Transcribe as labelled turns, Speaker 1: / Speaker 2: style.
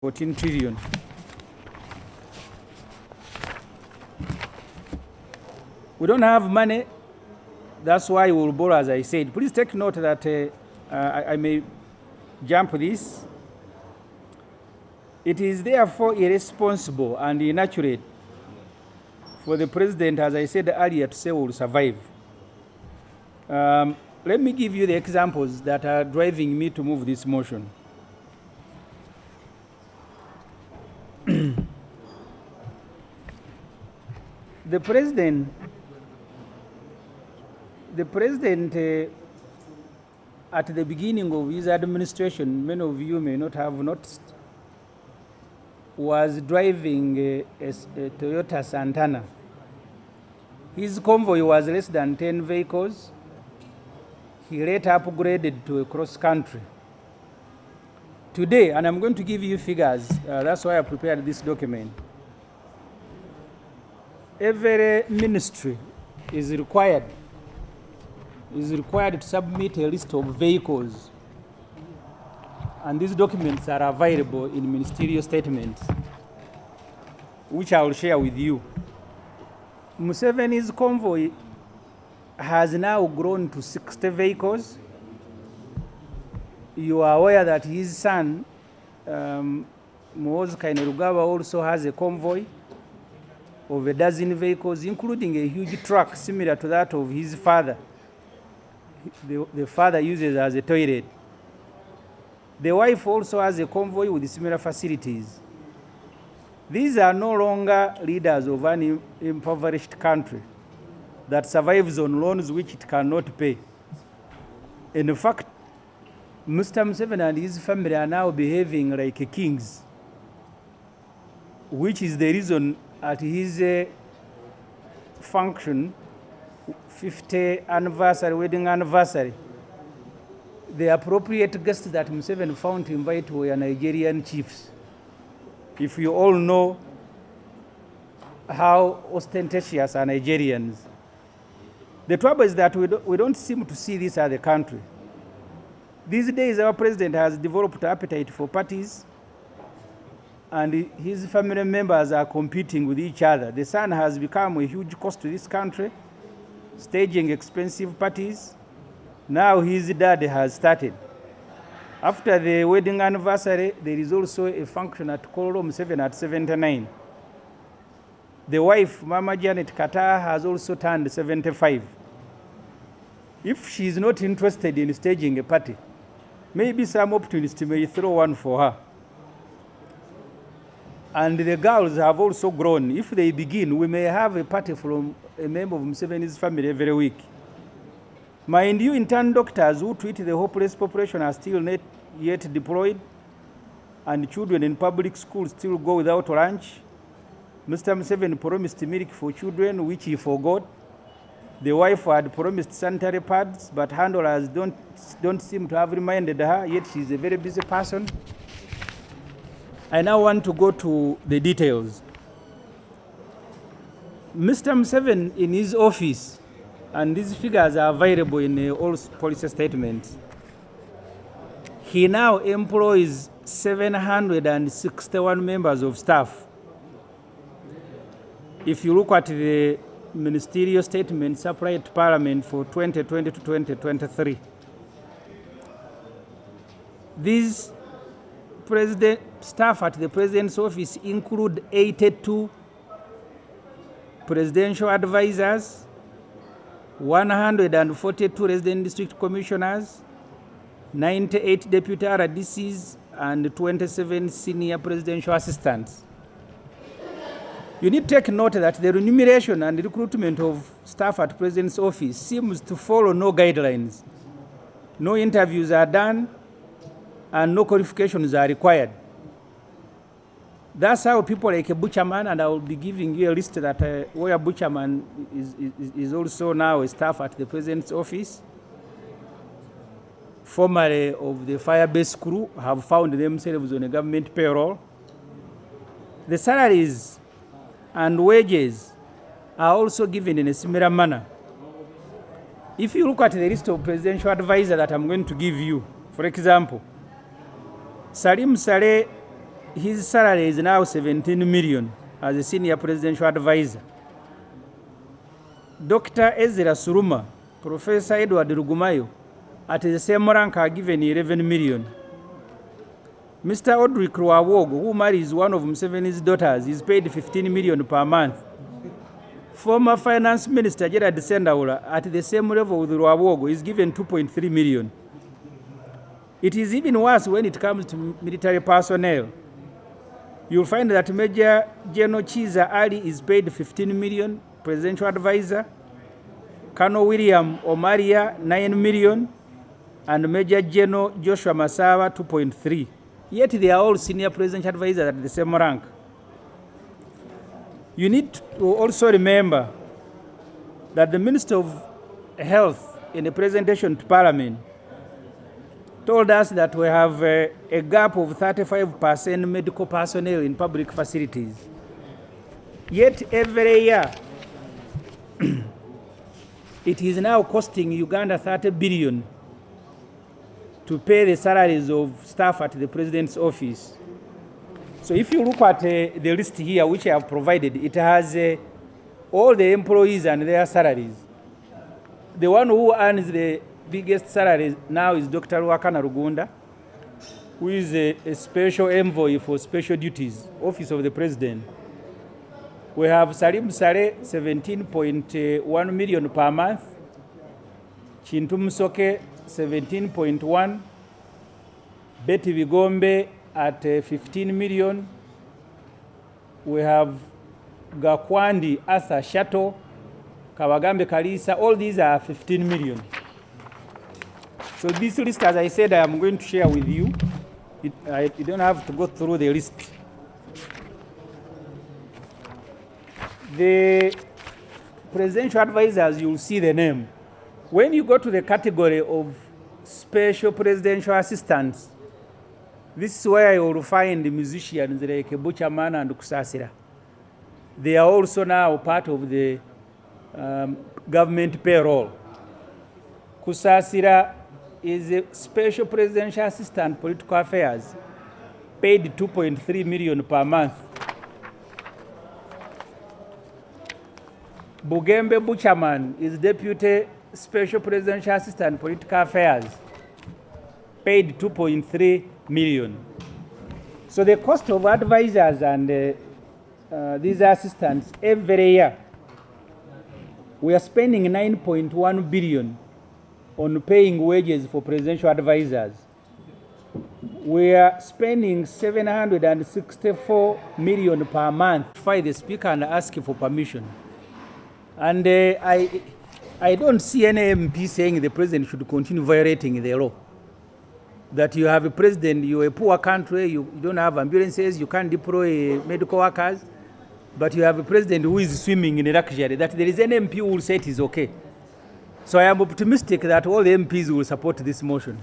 Speaker 1: 14 trillion. We don't have money. That's why we will borrow, as I said. Please take note that I may jump this. It is therefore irresponsible and inaccurate for the president, as I said earlier, to say we will survive. Let me give you the examples that are driving me to move this motion. The president at the beginning of his administration, many of you may not have noticed, was driving a Toyota Santana. His convoy was less than 10 vehicles. He later upgraded to a cross-country. Today, and I'm going to give you figures, that's why I prepared this document. Every ministry is required to submit a list of vehicles, and these documents are available in ministerial statements, which I will share with you. Museveni'S convoy has now grown to 60 vehicles. You are aware that his son, Muhoozi Kainerugaba, also has a convoy of a dozen vehicles, including a huge truck similar to that of his father. The father uses as a toilet. The wife also has a convoy with similar facilities. These are no longer leaders of an impoverished country that survives on loans which it cannot pay. In fact, Mr. Museveni and his family are now behaving like kings, which is the reason at his function, 50th anniversary, wedding anniversary, the appropriate guests that Museveni found to invite were Nigerian chiefs. If you all know how ostentatious are Nigerians. The trouble is that we don't seem to see this as a country. These days, our president has developed appetite for parties, and his family members are competing with each other. The son has become a huge cost to this country, staging expensive parties. Now his dad has started. After the wedding anniversary, there is also a function at Kololo Museveni at 79. The wife, Mama Janet Kata, has also turned 75. If she is not interested in staging a party, maybe some opportunist may throw one for her. And the girls have also grown. If they begin, we may have a party from a member of Museveni's family every week. Mind you, intern doctors who treat the hopeless population are still not yet deployed, and children in public schools still go without lunch. Mr. Museveni promised milk for children, which he forgot. The wife had promised sanitary pads, but handlers don't seem to have reminded her, yet she's a very busy person. I now want to go to the details. Mr. Museveni in his office, and these figures are available in all policy statements, he now employs 761 members of staff. If you look at the ministerial statement supplied to Parliament for 2020 to 2023, these staff at the President's office include 82 presidential advisors, 142 resident district commissioners, 98 deputy RDCs, and 27 senior presidential assistants. You need to take note that the remuneration and recruitment of staff at President's office seems to follow no guidelines. No interviews are done, and no qualifications are required. That's how people like a butcherman, and I will be giving you a list that where a butcherman is also now a staff at the President's office, formerly of the fire-based crew, have found themselves on a government payroll. The salaries and wages are also given in a similar manner. If you look at the list of presidential advisors that I'm going to give you, for example, Salim Saleh his salary is now 17 million as a senior presidential advisor. Dr. Ezra Suruma, Professor Edward Rugumayo, at the same rank are given 11 million. Mr. Audrey Kruawogo, who marries one of Museveni's daughters, is paid 15 million per month. Former Finance Minister Gerard Sendaula, at the same level with Kruawogo, is given 2.3 million. It is even worse when it comes to military personnel. You'll find that Major General Chiza Ali is paid 15 million, presidential advisor. Colonel William Omaria, 9 million. And Major General Joshua Masawa, 2.3. Yet they are all senior presidential advisors at the same rank. You need to also remember that the Minister of Health, in a presentation to Parliament, told us that we have a gap of 35% medical personnel in public facilities. Yet every year, it is now costing Uganda 30 billion to pay the salaries of staff at the President's office. So if you look at the list here, which I have provided, it has all the employees and their salaries. The one who earns the biggest salary now is Dr. Wakana Rugunda, who is a special envoy for special duties, Office of the President. We have Salim Sare, 17.1 million per month. Chintu Musoke, 17.1. Betty Vigombe at 15 million. We have Gakwandi Arthur Shato, Kawagambe Kalisa, all these are 15 million. So this list, as I said, I am going to share with you. You don't have to go through the list. The presidential advisors, you'll see the name. When you go to the category of special presidential assistants, this is where you will find the musicians like Buchaman and Kusasira. They are also now part of the government payroll. Kusasira is a special presidential assistant political affairs, paid 2.3 million per month. Bugembe Buchaman is deputy special presidential assistant political affairs, paid 2.3 million. So the cost of advisors and these assistants every year, we are spending 9.1 billion on paying wages for presidential advisors. We are spending 764 million per month to find the speaker and ask for permission. And I don't see any MP saying the president should continue violating the law. That you have a president, you're a poor country, you don't have ambulances, you can't deploy medical workers, but you have a president who is swimming in luxury, that there is an MP who will say it is okay. So I am optimistic that all the MPs will support this motion.